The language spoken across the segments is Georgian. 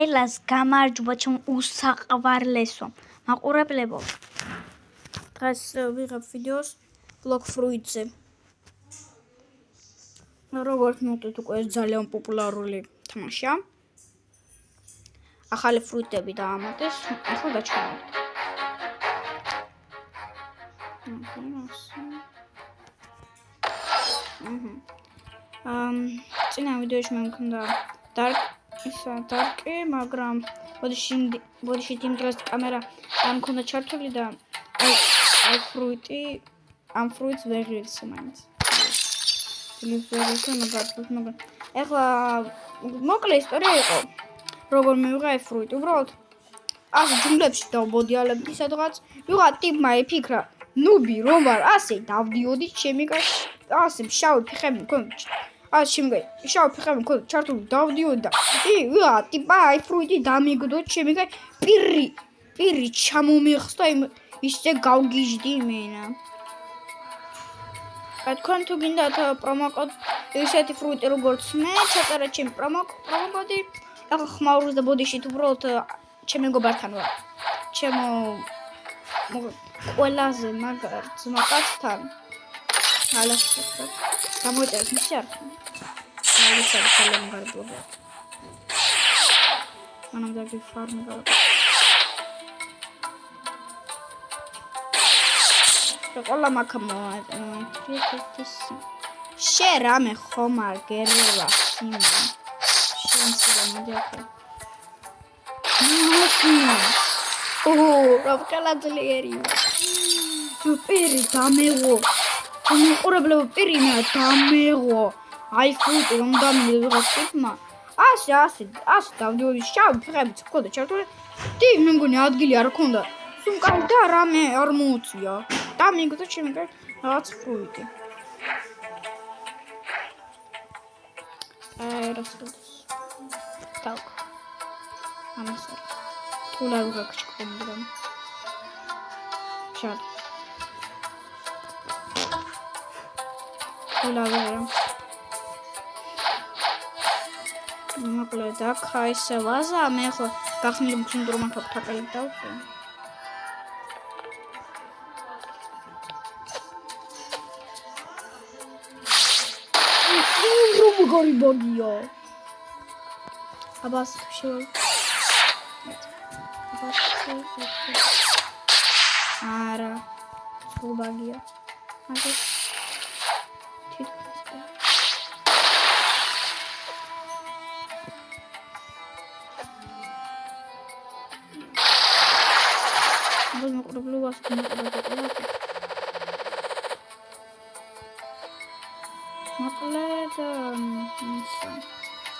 ელას გამარჯობა ჩემ უსაყვარლესო მაყურებლებო. დღეს ვიღებ ვიდეოს ბლოკ ფრუიტზე. როგორც მოვიდეთ უკვე ეს ძალიან პოპულარული თამაშია. ახალი ფრუიტები დაამატეს, ახლა დაჩვენებთ. წინა ვიდეოში მე მქონდა დარკი, მაგრამ ბოდიში იმ დროს კამერა არ მქონდა ჩართული და აი ფრუიტი ამ ფრუიტს ვერ ღირსე მაინც. მაგრამ ეხლა მოკლე ისტორია იყო. როგორ მივიღე აი ფრუიტი, უბრალოდ ასე ჯუნგლებში დავბოდიალებდი სადღაც. ვიღა ტიპმა იფიქრა, ნუბი რომ ვარ, ასე დავდიოდი ჩემი ასე შავი ფეხები მქონდა. ასე შემდგე შავი ფეხები მქონდა ჩართული დავდიოდი და ვიღა ტიპა აი ფრუიტი დამიგდო ჩემი პირი ჩამომიხსდა ისე გავგიჟდი მენა. თქვენ თუ გინდათ პრომოკოდ ისეთი ფრუიტი როგორც მე, ჩაწერეთ ჩემი პრომოკოდი. ახლა ხმაურს და ბოდიშით უბრალოდ ჩემი მეგობართან ვარ. ჩემო ყველაზე მაგარ ძმაკაცთან. ალასწორად. გამოიწერეთ მისი არხი. ალასწორად ძალიან მაგარი ბლოგია. მანამ დაგი ფარმი გავაკეთე. ყველა მაქამო შე რამე ხომ არ გერელა სიმო შენსა მოდიახე რა კალაძლიერი პირი დამეღო მოყურებლებო პირი მე დამეღო აი ფრუიტი რომ დამეღო ტიპმა ასე დავდიოდი შავი ფეხები მქონდა ჩართული დი მე მგონი ადგილი არ ქონდა სუმკარი და რამე არ მოუწია და მიგდო ჩემი რაღაც ფრუიტი რასკოდეს talk ამასა თულა ვგაკჭკობდრა შად თულა ვერა მოკლედ აქ ისე ვაზა მე ხო გახსნილი მქონდა რომ აქ თაკალი დავწე გორიბოგიო აბას შევ არა სულბაგია მაგე თითქოს ბოზ მოყრობლობას მოყრობლობა მოკლედ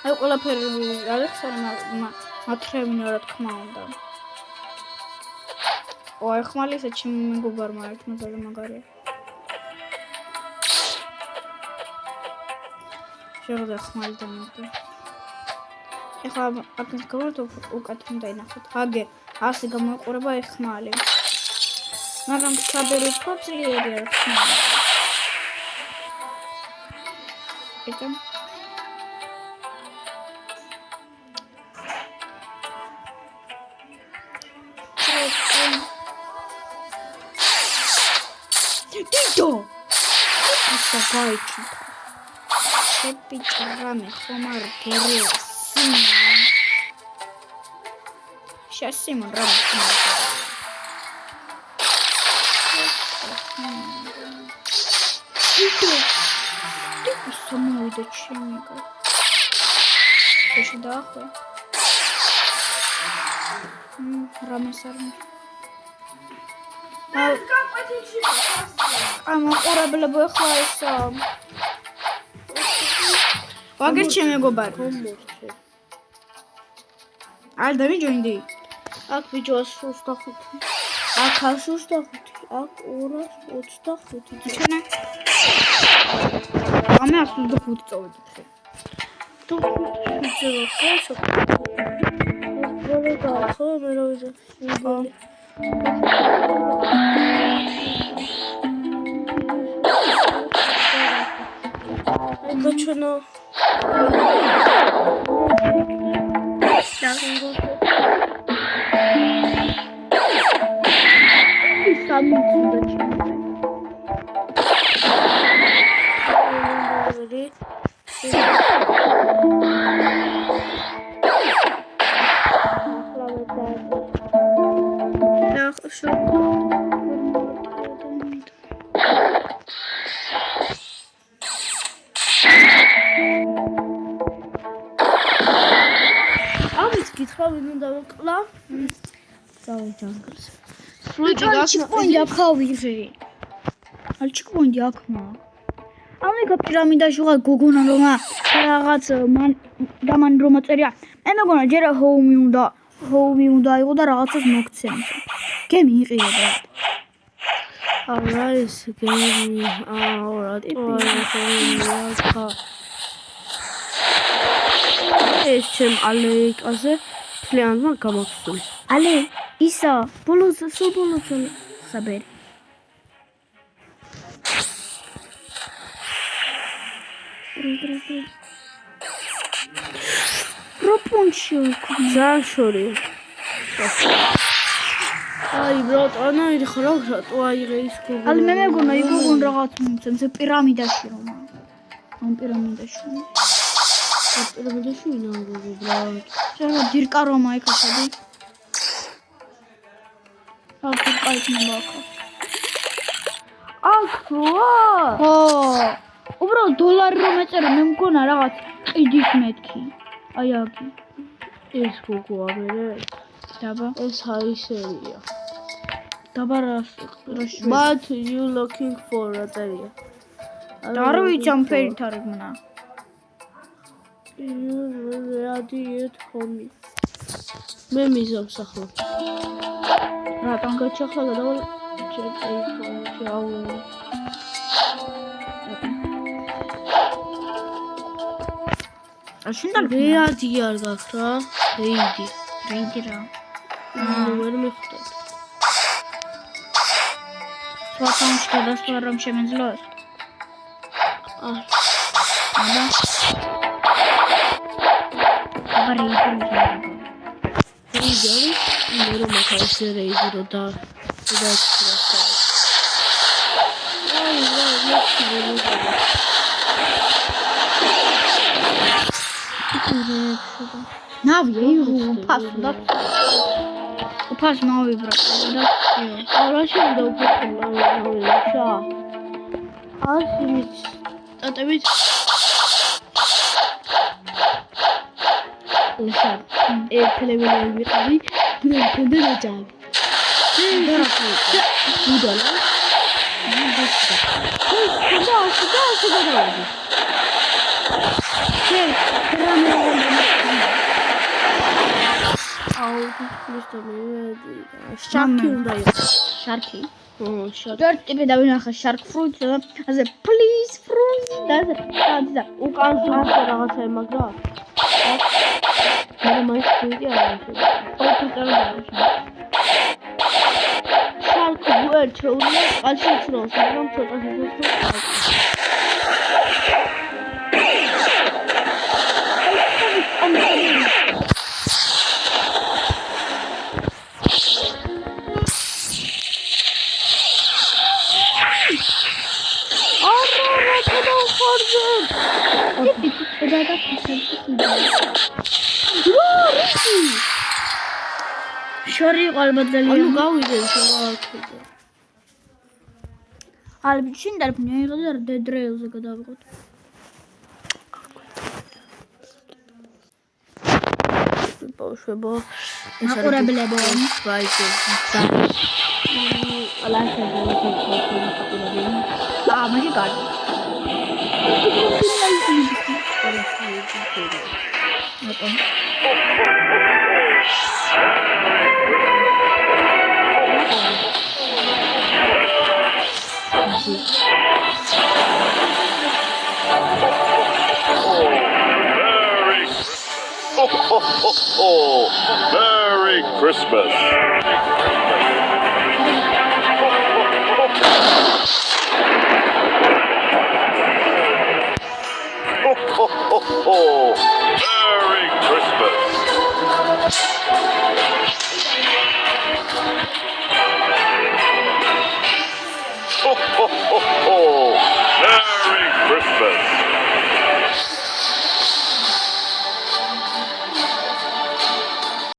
აი ყველაფერი ალექსანდრე მათრევინა რა თქმა უნდა. აი ხმალი ისე ჩემი მეგობარმა ერთმა ძალიან მაგარია. შევიდა ხმალი დამოუკიდე. ეხლა აქეთ გავართ უკეთ უნდა ინახოთ. აგე ასე გამოიყურება აი ხმალი. მაგრამ საბერი ფოწლიერია რა თქმა უნდა. ეტა Tito! Asta gaici. Ce picărame, xomar, ghereu, Simon. Și Simon, rame, xomar, Tito! Tito să mă uite ce mică. Și da, hoi. Rame, sarme. Am ყურებლებო ხა ესა ვაგერ ჩემ მეგობარ არ დავიჯონდი აქ ვიჯოს 25 აქ 25 აქ 225 ჩვენა ამე 25 წავედი თუ ვიჯო ხო მე რა ვიჯო Dlaczego? გითხრა ვინ უნდა ვეკლა? დავი ჯანგლს. ფრუიტი გაკეთე ახავიღე. არ ჩიკონდი აქ მაგ. ამიქა პირამიდაში ვიღაც გოგონა რომ რაღაც მან რომ წერია. მე მეგონა ჯერა ჰოუმი უნდა იყო და რაღაცას მოგცემ. გემი იყიდება. არა ეს გემი რა ტიპია? ეს ჩემ ალეიკაზე თლიანმა გამახსოვს. ალე ისა ბოლოს საბერი. პროპონჩი ზაშორი. აი ბრატანა ირხრა თუ აიღე ის გოგონა. ალე მე მეგონა იგოგონ რაღაც მომცემს პირამიდაში რომ. ამ პირამიდაში. პირამიდაში ვინა გოგო ბრატ. შეიძლება დირკა რომა ეკაშადი. აქ კაინა აქ. ახლა ხო. უბრალოდ დოლარი რომ ეწერა მე მგონა რაღაც ყიდის მეთქი. აი აგი. ეს გოგო ამერე. დაბა. ეს აისერია. დაბა რას But you looking for a area. არ ვიცი ამ ფერით არ ეგონა. რადიეთ ხომი. მე მიზავს ახლა. რატომ გაჩახლა გადავალ ჩაუ. აშინდა რეადი არ გაქრა? რეიდი რა. ვერ მიხდეთ. სვათამში გადასვლა რომ შემეძლოს? აა. აბა. აბა რეიდი. რეიდი? მე რომ ახალ რეიდი რო და დაიწყო. აი ნავი უფასო და უფას ნავი ბრატა და არაში უნდა უფასო ნავი შა ასიმიც ტატებით ლაშა ელემენტები ვიყავი გრუნტენდა დაჭავი უდალა შარკი უნდა იყოს. შარკი. შარკი. ჯერ ტიპი დავინახა შარკ ფრუიტს და ასე პლიზ ფრუიტ და უკან ზუსტად რაღაცა ემაგრა. მე მაინც ფრუიტი არ არის. შარკი ვერ ჩეულია წყალში ცროს, მაგრამ ცოტა სიცოცხლე. შორი იყო ალბათ ძალიან. ანუ გავიდე შორი. ალბათ შინ დარფნია იყო და დედრეილზე გადავიღოთ. ბავშვებო, მაყურებლებო, ვაიჯო. მაშინ კარგი. Merry Christmas.